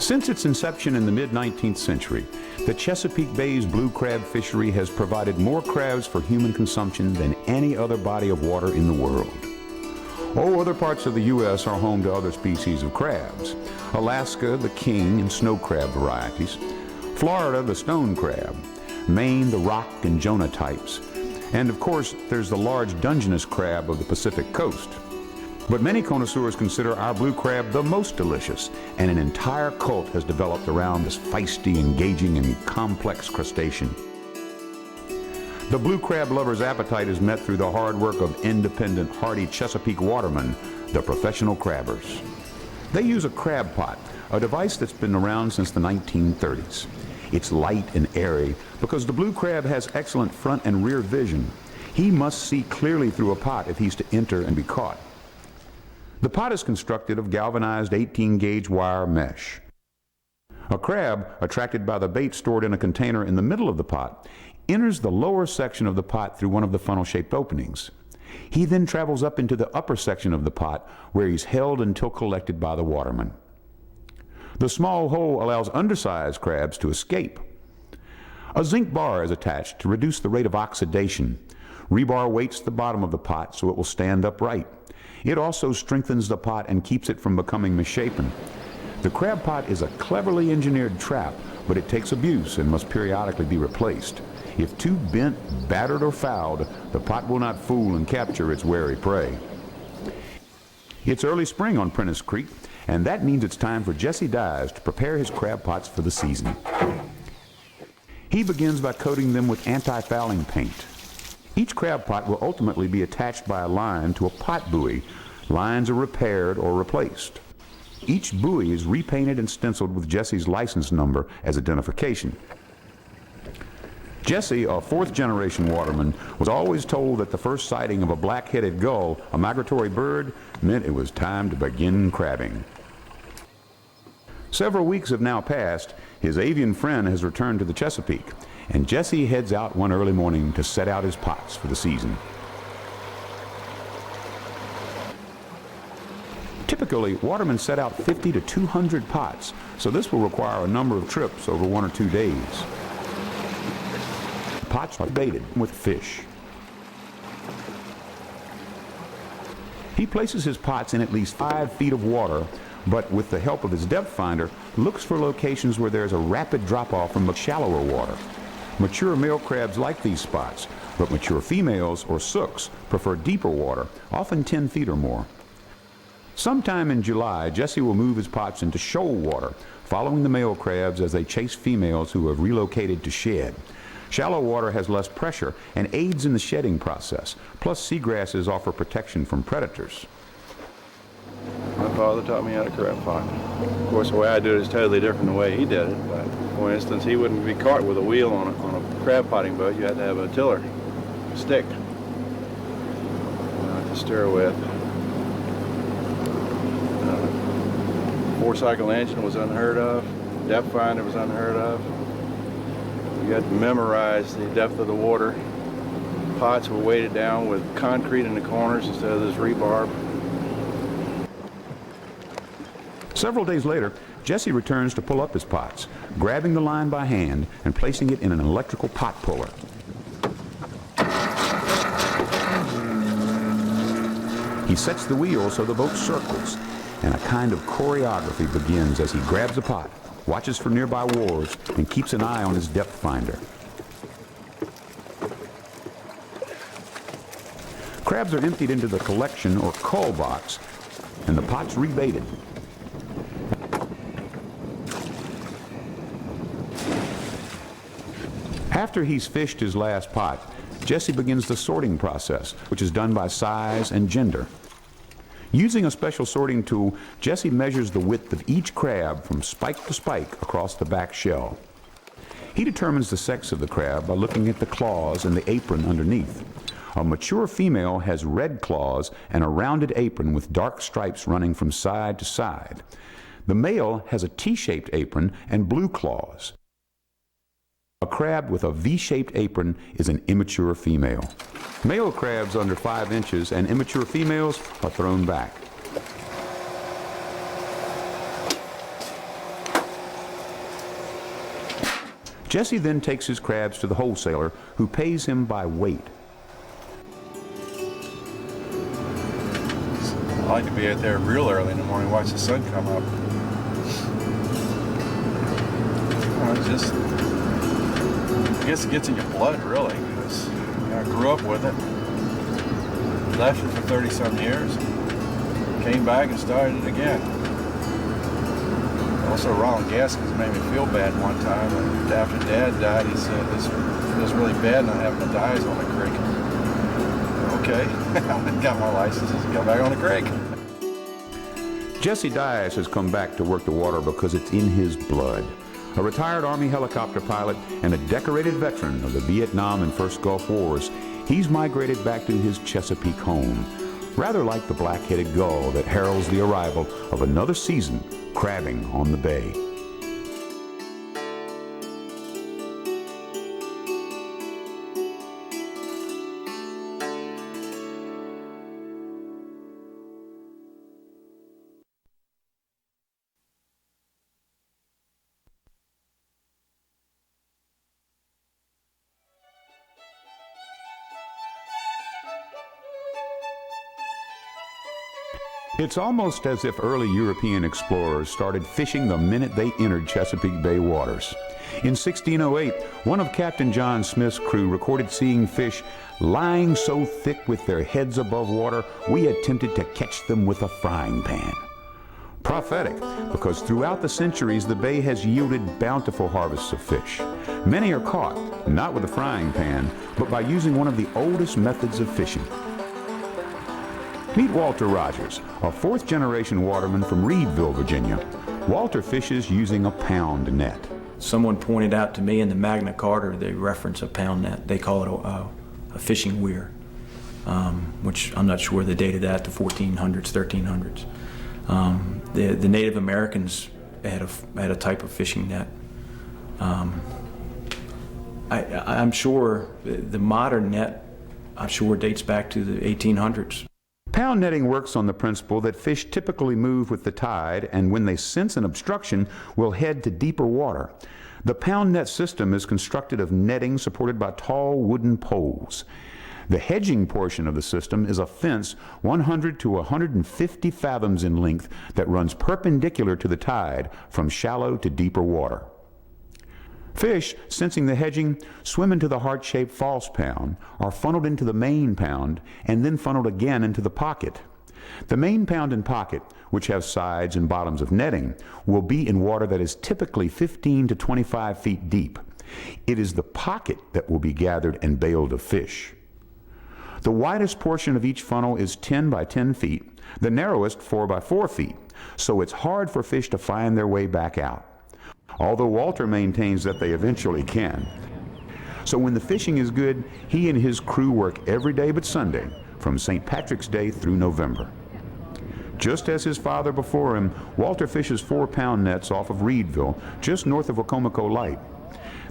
Since its inception in the mid-19th century, the Chesapeake Bay's blue crab fishery has provided more crabs for human consumption than any other body of water in the world. Other parts of the U.S. are home to other species of crabs. Alaska, the king and snow crab varieties. Florida, the stone crab. Maine, the rock and Jonah types. And of course, there's the large Dungeness crab of the Pacific coast. But many connoisseurs consider our blue crab the most delicious, and an entire cult has developed around this feisty, engaging, and complex crustacean. The blue crab lover's appetite is met through the hard work of independent, hardy Chesapeake watermen, the professional crabbers. They use a crab pot, a device that's been around since the 1930s. It's light and airy because the blue crab has excellent front and rear vision. He must see clearly through a pot if he's to enter and be caught. The pot is constructed of galvanized 18-gauge wire mesh. A crab, attracted by the bait stored in a container in the middle of the pot, enters the lower section of the pot through one of the funnel-shaped openings. He then travels up into the upper section of the pot, where he's held until collected by the waterman. The small hole allows undersized crabs to escape. A zinc bar is attached to reduce the rate of oxidation. Rebar weights the bottom of the pot so it will stand upright. It also strengthens the pot and keeps it from becoming misshapen. The crab pot is a cleverly engineered trap, but it takes abuse and must periodically be replaced. If too bent, battered, or fouled, the pot will not fool and capture its wary prey. It's early spring on Prentice Creek, and that means it's time for Jesse Dyes to prepare his crab pots for the season. He begins by coating them with anti-fouling paint. Each crab pot will ultimately be attached by a line to a pot buoy. Lines are repaired or replaced. Each buoy is repainted and stenciled with Jesse's license number as identification. Jesse, a fourth-generation waterman, was always told that the first sighting of a black-headed gull, a migratory bird, meant it was time to begin crabbing. Several weeks have now passed. His avian friend has returned to the Chesapeake, and Jesse heads out one early morning to set out his pots for the season. Typically, watermen set out 50 to 200 pots, so this will require a number of trips over 1 or 2 days. The pots are baited with fish. He places his pots in at least 5 feet of water, but with the help of his depth finder, looks for locations where there's a rapid drop-off from the shallower water. Mature male crabs like these spots, but mature females, or sooks, prefer deeper water, often 10 feet or more. Sometime in July, Jesse will move his pots into shoal water, following the male crabs as they chase females who have relocated to shed. Shallow water has less pressure and aids in the shedding process, plus seagrasses offer protection from predators. My father taught me how to crab pot. Of course, the way I do it is totally different than the way he did it. But for instance, he wouldn't be caught with a wheel on a crab potting boat. You had to have a tiller, a stick, to steer with. Four-cycle engine was unheard of. Depth finder was unheard of. You had to memorize the depth of the water. Pots were weighted down with concrete in the corners instead of this rebar. Several days later, Jesse returns to pull up his pots, grabbing the line by hand and placing it in an electrical pot puller. He sets the wheel so the boat circles, and a kind of choreography begins as he grabs a pot, watches for nearby wharves, and keeps an eye on his depth finder. Crabs are emptied into the collection or cull box, and the pots rebaited. After he's fished his last pot, Jesse begins the sorting process, which is done by size and gender. Using a special sorting tool, Jesse measures the width of each crab from spike to spike across the back shell. He determines the sex of the crab by looking at the claws and the apron underneath. A mature female has red claws and a rounded apron with dark stripes running from side to side. The male has a T-shaped apron and blue claws. A crab with a V-shaped apron is an immature female. Male crabs under 5 inches and immature females are thrown back. Jesse then takes his crabs to the wholesaler, who pays him by weight. I like to be out there real early in the morning, watch the sun come up. It's just, I guess it gets in your blood, really, because I grew up with it, left it for 30-some years, came back and started it again. Also, Ronald Gaskins made me feel bad one time. And after Dad died, he said, "This feels really bad not having the dyes on the creek." Okay, I went and got my licenses and got back on the creek. Jesse Dias has come back to work the water because it's in his blood. A retired Army helicopter pilot and a decorated veteran of the Vietnam and First Gulf Wars, he's migrated back to his Chesapeake home, rather like the black-headed gull that heralds the arrival of another season crabbing on the bay. It's almost as if early European explorers started fishing the minute they entered Chesapeake Bay waters. In 1608, one of Captain John Smith's crew recorded seeing fish lying so thick with their heads above water, we attempted to catch them with a frying pan. Prophetic, because throughout the centuries the bay has yielded bountiful harvests of fish. Many are caught, not with a frying pan, but by using one of the oldest methods of fishing. Meet Walter Rogers, a fourth-generation waterman from Reedville, Virginia. Walter fishes using a pound net. Someone pointed out to me in the Magna Carta, they reference a pound net. They call it a fishing weir, which I'm not sure the date of that, the 1400s, 1300s. The Native Americans had a type of fishing net. I'm sure the modern net, I'm sure, dates back to the 1800s. Pound netting works on the principle that fish typically move with the tide, and when they sense an obstruction, will head to deeper water. The pound net system is constructed of netting supported by tall wooden poles. The hedging portion of the system is a fence 100 to 150 fathoms in length that runs perpendicular to the tide from shallow to deeper water. Fish, sensing the hedging, swim into the heart-shaped false pound, are funneled into the main pound, and then funneled again into the pocket. The main pound and pocket, which have sides and bottoms of netting, will be in water that is typically 15 to 25 feet deep. It is the pocket that will be gathered and bailed of fish. The widest portion of each funnel is 10 by 10 feet, the narrowest 4 by 4 feet, so it's hard for fish to find their way back out. Although Walter maintains that they eventually can. So when the fishing is good, he and his crew work every day but Sunday, from St. Patrick's Day through November. Just as his father before him, Walter fishes 4-pound nets off of Reedville, just north of Wacomico Light.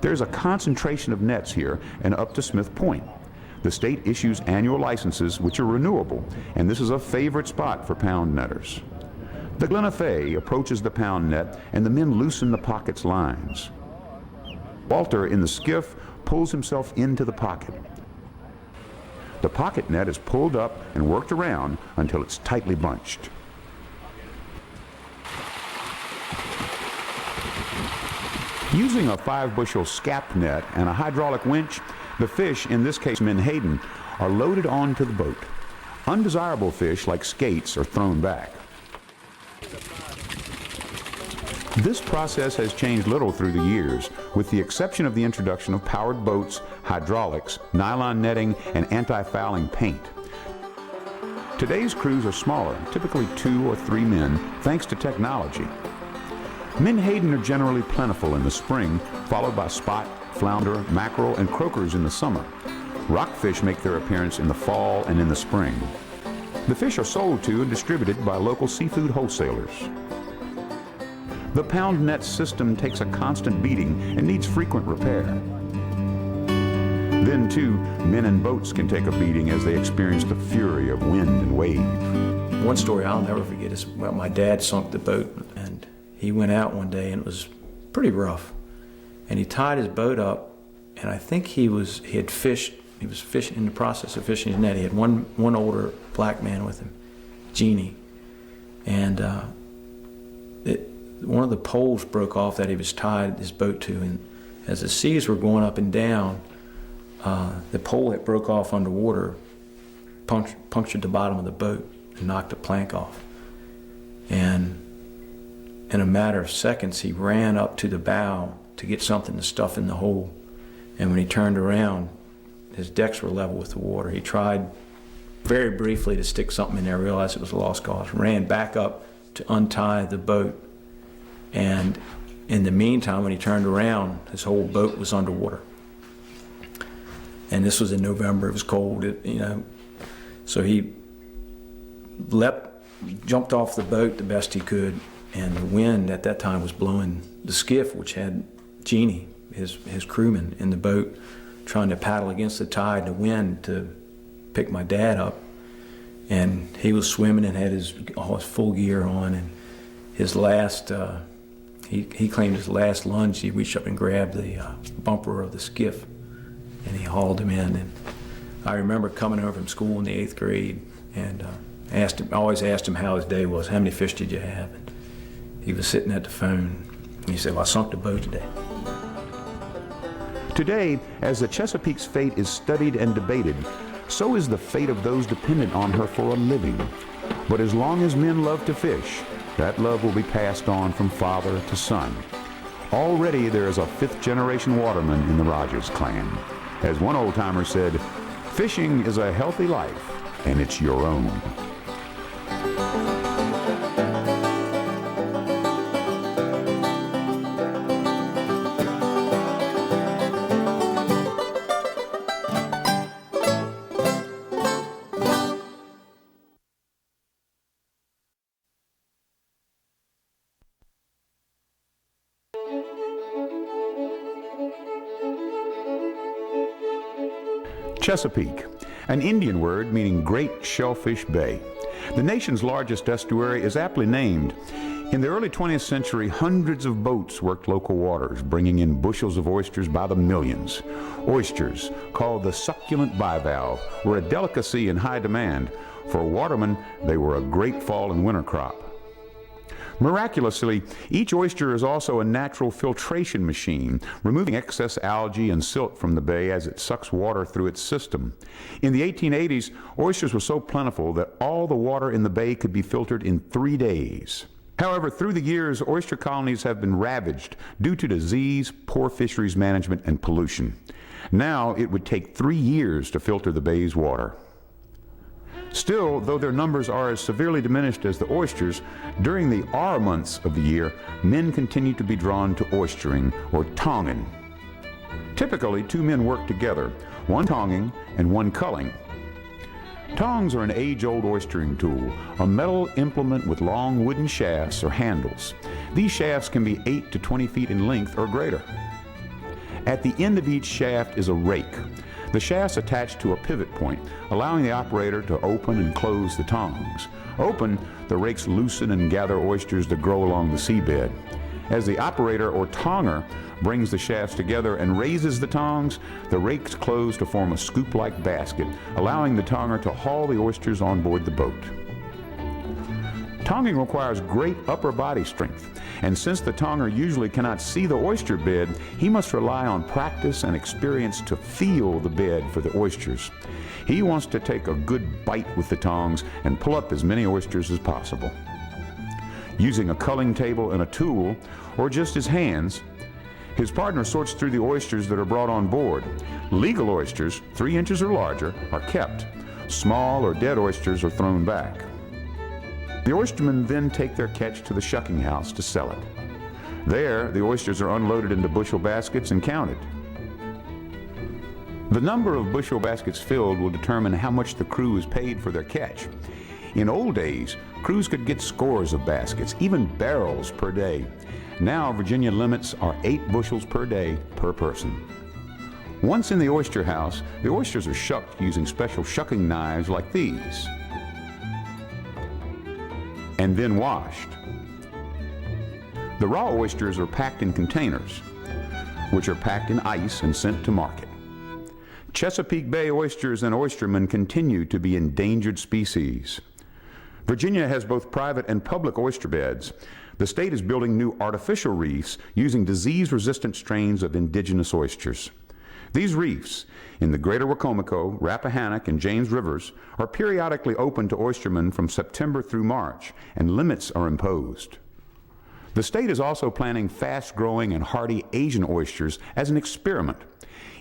There's a concentration of nets here and up to Smith Point. The state issues annual licenses which are renewable, and this is a favorite spot for pound netters. The Glenafay approaches the pound net, and the men loosen the pocket's lines. Walter, in the skiff, pulls himself into the pocket. The pocket net is pulled up and worked around until it's tightly bunched. Using a 5-bushel scap net and a hydraulic winch, the fish, in this case menhaden, are loaded onto the boat. Undesirable fish like skates are thrown back. This process has changed little through the years, with the exception of the introduction of powered boats, hydraulics, nylon netting, and anti-fouling paint. Today's crews are smaller, typically 2 or 3 men, thanks to technology. Menhaden are generally plentiful in the spring, followed by spot, flounder, mackerel, and croakers in the summer. Rockfish make their appearance in the fall and in the spring. The fish are sold to and distributed by local seafood wholesalers. The pound net system takes a constant beating and needs frequent repair. Then, too, men and boats can take a beating as they experience the fury of wind and wave. One story I'll never forget is, my dad sunk the boat, and he went out one day and it was pretty rough. and he tied his boat up, and I think he was fishing in the process of fishing his net. He had one older black man with him, Jeannie, and one of the poles broke off that he was tied his boat to, and as the seas were going up and down, the pole that broke off underwater punctured the bottom of the boat and knocked the plank off. And in a matter of seconds, he ran up to the bow to get something to stuff in the hole. And when he turned around, his decks were level with the water. He tried very briefly to stick something in there, realized it was a lost cause, ran back up to untie the boat. And in the meantime, when he turned around, his whole boat was underwater. And this was in November, it was cold, So he jumped off the boat the best he could, and the wind at that time was blowing the skiff, which had Jeannie, his crewman, in the boat, trying to paddle against the tide and the wind to pick my dad up. And he was swimming and had all his full gear on, and his last, he claimed his last lunge, he reached up and grabbed the bumper of the skiff, and he hauled him in. And I remember coming home from school in the 8th grade, and always asked him how his day was, how many fish did you have? And he was sitting at the phone, and he said, well, I sunk the boat today. Today, as the Chesapeake's fate is studied and debated, so is the fate of those dependent on her for a living. But as long as men love to fish, that love will be passed on from father to son. Already there is a 5th-generation waterman in the Rogers clan. As one old-timer said, fishing is a healthy life, and it's your own. Chesapeake, an Indian word meaning Great Shellfish Bay. The nation's largest estuary is aptly named. In the early 20th century, hundreds of boats worked local waters, bringing in bushels of oysters by the millions. Oysters, called the succulent bivalve, were a delicacy in high demand. For watermen, they were a great fall and winter crop. Miraculously, each oyster is also a natural filtration machine, removing excess algae and silt from the bay as it sucks water through its system. In the 1880s, oysters were so plentiful that all the water in the bay could be filtered in 3 days. However, through the years, oyster colonies have been ravaged due to disease, poor fisheries management, and pollution. Now it would take 3 years to filter the bay's water. Still, though their numbers are as severely diminished as the oysters, during the R months of the year, men continue to be drawn to oystering, or tonging. Typically, 2 men work together, one tonging and one culling. Tongs are an age-old oystering tool, a metal implement with long wooden shafts or handles. These shafts can be 8 to 20 feet in length or greater. At the end of each shaft is a rake. The shaft's attached to a pivot point, allowing the operator to open and close the tongs. Open, the rakes loosen and gather oysters that grow along the seabed. As the operator or tonger brings the shafts together and raises the tongs, the rakes close to form a scoop-like basket, allowing the tonger to haul the oysters on board the boat. Tonging requires great upper body strength, and since the tonger usually cannot see the oyster bed, he must rely on practice and experience to feel the bed for the oysters. He wants to take a good bite with the tongs and pull up as many oysters as possible. Using a culling table and a tool, or just his hands, his partner sorts through the oysters that are brought on board. Legal oysters, 3 inches or larger, are kept. Small or dead oysters are thrown back. The oystermen then take their catch to the shucking house to sell it. There, the oysters are unloaded into bushel baskets and counted. The number of bushel baskets filled will determine how much the crew is paid for their catch. In old days, crews could get scores of baskets, even barrels per day. Now, Virginia limits are 8 bushels per day per person. Once in the oyster house, the oysters are shucked using special shucking knives like these, and then washed. The raw oysters are packed in containers. which are packed in ice and sent to market. Chesapeake Bay oysters and oystermen continue to be endangered species. Virginia has both private and public oyster beds. The state is building new artificial reefs using disease-resistant strains of indigenous oysters. These reefs, in the Greater Wacomico, Rappahannock, and James Rivers, are periodically open to oystermen from September through March, and limits are imposed. The state is also planning fast-growing and hardy Asian oysters as an experiment.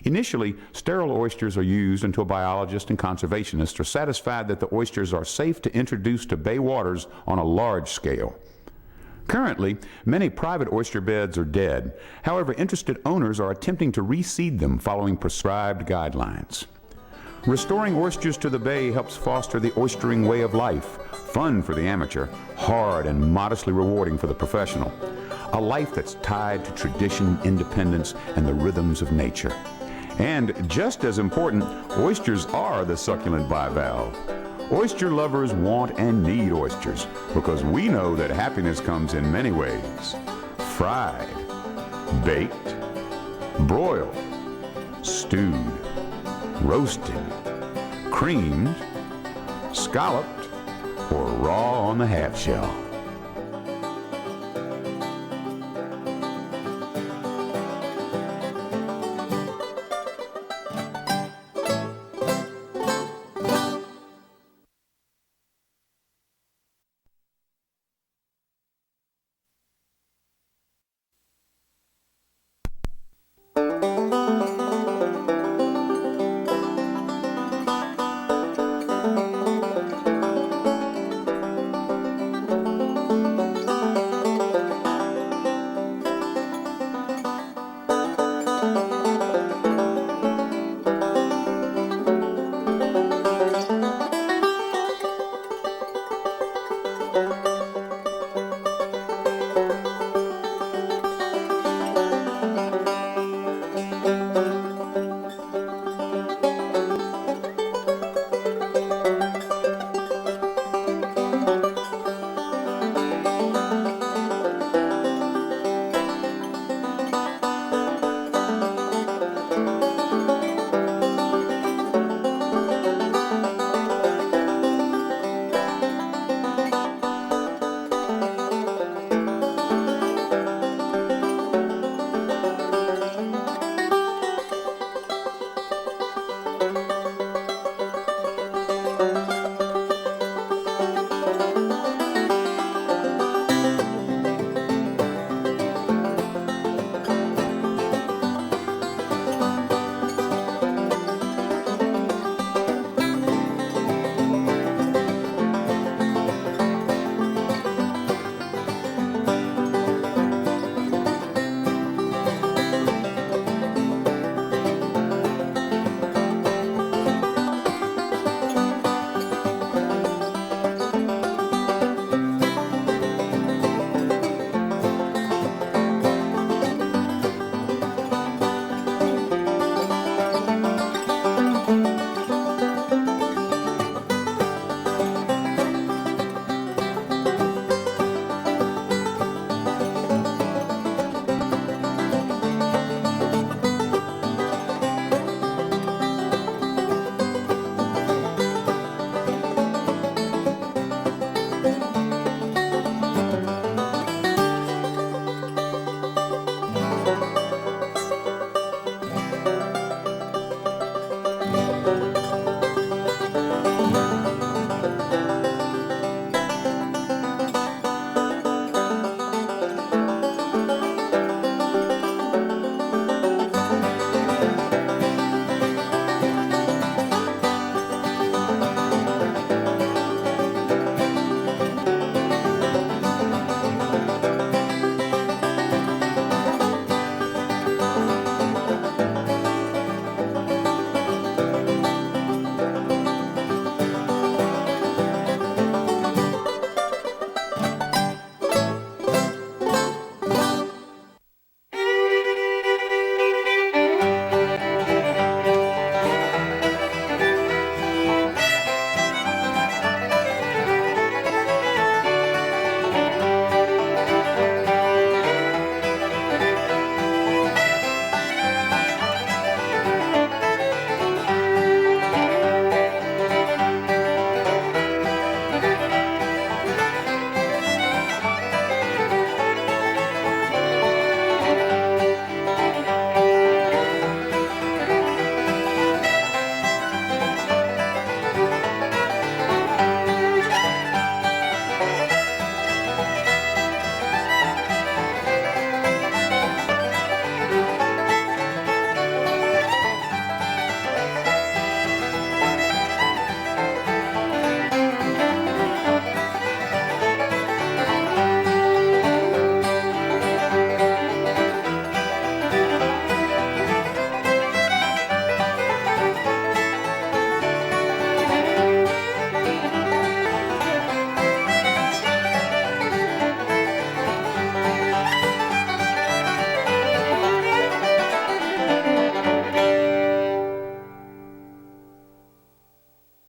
Initially, sterile oysters are used until biologists and conservationists are satisfied that the oysters are safe to introduce to bay waters on a large scale. Currently, many private oyster beds are dead. However, interested owners are attempting to reseed them following prescribed guidelines. Restoring oysters to the bay helps foster the oystering way of life, fun for the amateur, hard and modestly rewarding for the professional. A life that's tied to tradition, independence, and the rhythms of nature. And just as important, oysters are the succulent bivalve. Oyster lovers want and need oysters because we know that happiness comes in many ways. Fried, baked, broiled, stewed, roasted, creamed, scalloped, or raw on the half shell.